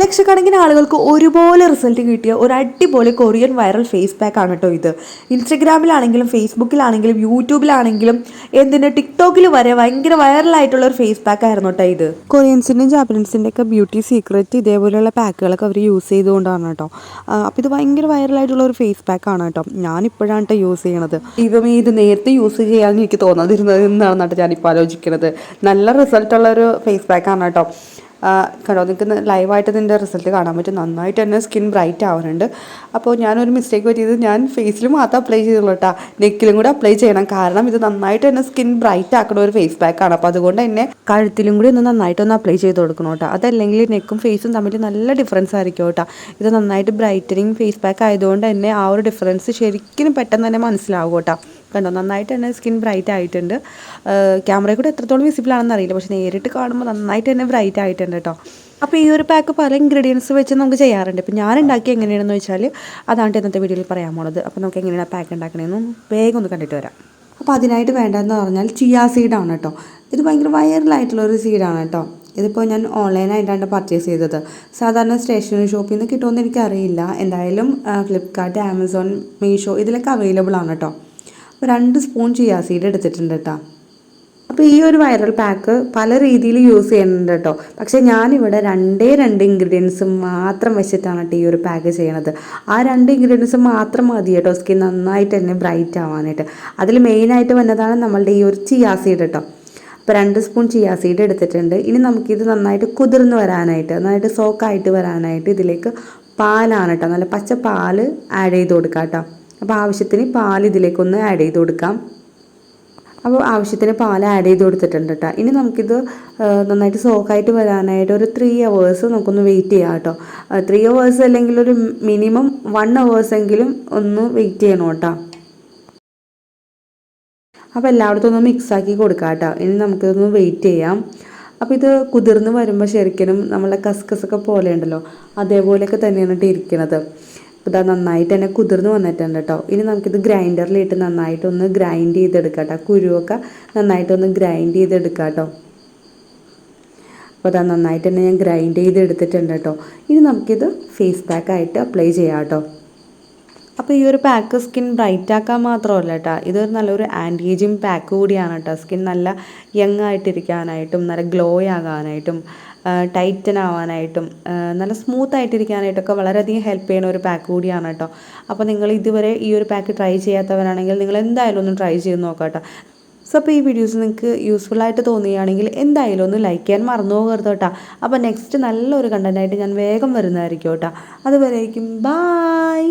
ലക്ഷക്കണക്കിന് ആളുകൾക്ക് ഒരുപോലെ റിസൾട്ട് കിട്ടിയ ഒരു അടിപൊളി കൊറിയൻ വൈറൽ ഫേസ് പാക്ക് ആണ് കേട്ടോ ഇത്. ഇൻസ്റ്റഗ്രാമിലാണെങ്കിലും ഫേസ്ബുക്കിലാണെങ്കിലും യൂട്യൂബിലാണെങ്കിലും എന്തിന് ടിക്ടോക്കിൽ വരെ ഭയങ്കര വൈറലായിട്ടുള്ള ഒരു ഫേസ് പാക്ക് ആയിരുന്നു കേട്ടോ ഇത്. കൊറിയൻസിൻ്റെയും ജാപ്പനീസിൻ്റെ ഒക്കെ ബ്യൂട്ടി സീക്രറ്റ് ഇതേപോലെയുള്ള പാക്കുകളൊക്കെ അവർ യൂസ് ചെയ്തുകൊണ്ടാണ് കേട്ടോ. അപ്പോൾ ഇത് ഭയങ്കര വൈറലായിട്ടുള്ള ഒരു ഫേസ് പാക്ക് ആണ് കേട്ടോ. ഞാനിപ്പോഴാണ് കേട്ടോ യൂസ് ചെയ്യണത്. ഇത് നേരത്തെ യൂസ് ചെയ്യാമെന്ന് എനിക്ക് തോന്നാതിരുന്നത് എന്നാണെന്നാണ് ഞാനിപ്പോൾ ആലോചിക്കുന്നത്. നല്ല റിസൾട്ടുള്ള ഒരു ഫേസ് പാക്ക് ആണ് കേട്ടോ. കണ്ടോ, നിങ്ങൾക്ക് ലൈവായിട്ട് ഇതിൻ്റെ റിസൾട്ട് കാണാൻ പറ്റും. നന്നായിട്ട് തന്നെ സ്കിൻ ബ്രൈറ്റ് ആവുന്നുണ്ട്. അപ്പോൾ ഞാനൊരു മിസ്റ്റേക്ക് പറ്റിയത്, ഞാൻ ഫേസിൽ മാത്രം അപ്ലൈ ചെയ്തുള്ളൂ കേട്ടോ. നെക്കിലും കൂടി അപ്ലൈ ചെയ്യണം, കാരണം ഇത് നന്നായിട്ട് തന്നെ സ്കിൻ ബ്രൈറ്റ് ആക്കുന്ന ഒരു ഫേസ് പാക്കാണ്. അപ്പോൾ അതുകൊണ്ട് തന്നെ കഴുത്തിലും കൂടി ഒന്ന് നന്നായിട്ടൊന്ന് അപ്ലൈ ചെയ്ത് കൊടുക്കണം കേട്ടോ. അതല്ലെങ്കിൽ നെക്കും ഫേസും തമ്മിൽ നല്ല ഡിഫറൻസ് ആയിരിക്കും കേട്ടോ. ഇത് നന്നായിട്ട് ബ്രൈറ്റനിങ് ഫേസ് പാക്ക് ആയതുകൊണ്ട് തന്നെ ആ ഒരു ഡിഫറൻസ് ശരിക്കും പെട്ടെന്ന് തന്നെ മനസ്സിലാവും കേട്ടോ. കണ്ടോ, നന്നായിട്ട് തന്നെ സ്കിൻ ബ്രൈറ്റ് ആയിട്ടുണ്ട്. ക്യാമറയിൽ കൂടെ എത്രത്തോളം വിസിബിൾ ആണെന്ന് അറിയില്ല, പക്ഷേ നേരിട്ട് കാണുമ്പോൾ നന്നായിട്ട് തന്നെ ബ്രൈറ്റ് ആയിട്ടുണ്ട് കേട്ടോ. അപ്പോൾ ഈ ഒരു പാക്ക് പല ഇൻഗ്രീഡിയൻസ് വെച്ച് നമുക്ക് ചെയ്യാറുണ്ട്. ഇപ്പോൾ ഞാൻ ഉണ്ടാക്കി എങ്ങനെയാണെന്ന് വെച്ചാൽ അതാണ് ഇന്നത്തെ വീഡിയോയിൽ പറയാൻ പോണത്. അപ്പോൾ നമുക്ക് എങ്ങനെയാണ് പാക്ക് ഉണ്ടാക്കണമെന്നും വേഗം ഒന്ന് കണ്ടിട്ട് വരാം. അപ്പോൾ അതിനായിട്ട് വേണ്ടതെന്ന് പറഞ്ഞാൽ ചിയാ സീഡാണ് കേട്ടോ. ഇത് ഭയങ്കര വൈറലായിട്ടുള്ളൊരു സീഡാണ് കേട്ടോ. ഇതിപ്പോൾ ഞാൻ ഓൺലൈനായിട്ടാണ് പർച്ചേസ് ചെയ്തത്. സാധാരണ സ്റ്റേഷനറി ഷോപ്പിൽ നിന്ന് കിട്ടുമെന്ന് എനിക്കറിയില്ല. എന്തായാലും ഫ്ലിപ്കാർട്ട്, ആമസോൺ, മീഷോ ഇതിലൊക്കെ അവൈലബിൾ ആണ് കേട്ടോ. അപ്പോൾ 2 സ്പൂൺ ചിയാ സീഡ് എടുത്തിട്ടുണ്ട് കേട്ടോ. അപ്പോൾ ഈ ഒരു വൈറൽ പാക്ക് പല രീതിയിൽ യൂസ് ചെയ്യുന്നുണ്ട് കേട്ടോ. പക്ഷേ ഞാനിവിടെ 2 ഇൻഗ്രീഡിയൻസ് മാത്രം വെച്ചിട്ടാണ് കേട്ടോ ഈ ഒരു പാക്ക് ചെയ്യണത്. ആ 2 ഇൻഗ്രീഡിയൻസ് മാത്രം മതി കേട്ടോ സ്കിൻ നന്നായിട്ട് തന്നെ ബ്രൈറ്റ് ആവാനായിട്ട്. അതിൽ മെയിനായിട്ട് വന്നതാണ് നമ്മളുടെ ഈ ഒരു ചിയാ സീഡ് കേട്ടോ. അപ്പോൾ 2 സ്പൂൺ ചിയാ സീഡ് എടുത്തിട്ടുണ്ട്. ഇനി നമുക്കിത് നന്നായിട്ട് കുതിർന്ന് വരാനായിട്ട്, നന്നായിട്ട് സോക്കായിട്ട് വരാനായിട്ട് ഇതിലേക്ക് പാലാണ് കേട്ടോ, നല്ല പച്ച പാൽ ആഡ് ചെയ്ത് കൊടുക്കാം കേട്ടോ. അപ്പോൾ ആവശ്യത്തിന് പാൽ ഇതിലേക്കൊന്ന് ആഡ് ചെയ്ത് കൊടുക്കാം. അപ്പോൾ ആവശ്യത്തിന് പാൽ ആഡ് ചെയ്ത് കൊടുത്തിട്ടുണ്ട് കേട്ടോ. ഇനി നമുക്കിത് നന്നായിട്ട് സോക്കായിട്ട് വരാനായിട്ട് ഒരു 3 hours നമുക്കൊന്ന് വെയിറ്റ് ചെയ്യാം കേട്ടോ. 3 hours അല്ലെങ്കിൽ ഒരു മിനിമം 1 hours എങ്കിലും ഒന്ന് വെയിറ്റ് ചെയ്യണം കേട്ടോ. അപ്പോൾ എല്ലായിടത്തും ഒന്ന് മിക്സാക്കി കൊടുക്കാം കേട്ടോ. ഇനി നമുക്കിതൊന്ന് വെയിറ്റ് ചെയ്യാം. അപ്പോൾ ഇത് കുതിർന്ന് വരുമ്പോൾ ശരിക്കും നമ്മളെ കസ്കസൊക്കെ പോലെ ഉണ്ടല്ലോ, അതേപോലെയൊക്കെ തന്നെയാണ് ഇരിക്കുന്നത്. ഇതാ നന്നായിട്ട് തന്നെ കുതിർന്ന് വന്നിട്ടുണ്ട് കേട്ടോ. ഇനി നമുക്കിത് ഗ്രൈൻഡറിലിട്ട് നന്നായിട്ടൊന്ന് ഗ്രൈൻഡ് ചെയ്തെടുക്കാം കേട്ടോ. കുരുവൊക്കെ നന്നായിട്ടൊന്ന് ഗ്രൈൻഡ് ചെയ്തെടുക്കാം കേട്ടോ. അപ്പോൾ അതാ നന്നായിട്ട് തന്നെ ഞാൻ ഗ്രൈൻഡ് ചെയ്തെടുത്തിട്ടുണ്ട് കേട്ടോ. ഇനി നമുക്കിത് ഫേസ് പാക്കായിട്ട് അപ്ലൈ ചെയ്യാം കേട്ടോ. അപ്പോൾ ഈ ഒരു പാക്ക് സ്കിൻ ബ്രൈറ്റ് ആക്കാൻ മാത്രമല്ല കേട്ടോ, ഇതൊരു നല്ലൊരു ആൻറ്റി ഏജിങ് പാക്ക് കൂടിയാണ് കേട്ടോ. സ്കിൻ നല്ല യങ് ആയിട്ടിരിക്കാനായിട്ടും നല്ല ഗ്ലോ ആകാനായിട്ടും ടൈറ്റൻ ആവാനായിട്ടും നല്ല സ്മൂത്ത് ആയിട്ടിരിക്കാനായിട്ടൊക്കെ വളരെയധികം ഹെൽപ്പ് ചെയ്യുന്ന ഒരു പാക്ക് കൂടിയാണ് കേട്ടോ. അപ്പോൾ നിങ്ങൾ ഇതുവരെ ഈ ഒരു പാക്ക് ട്രൈ ചെയ്യാത്തവരാണെങ്കിൽ നിങ്ങൾ എന്തായാലും ഒന്ന് ട്രൈ ചെയ്ത് നോക്കാം കേട്ടോ. സോ അപ്പോൾ ഈ വീഡിയോസ് നിങ്ങൾക്ക് യൂസ്ഫുള്ളായിട്ട് തോന്നുകയാണെങ്കിൽ എന്തായാലും ഒന്ന് ലൈക്ക് ചെയ്യാൻ മറന്നു പോകരുത് കേട്ടോ. അപ്പോൾ നെക്സ്റ്റ് നല്ലൊരു കണ്ടൻറ്റായിട്ട് ഞാൻ വേഗം വരുന്നതായിരിക്കും കേട്ടോ. അതുവരേക്കും ബായ്.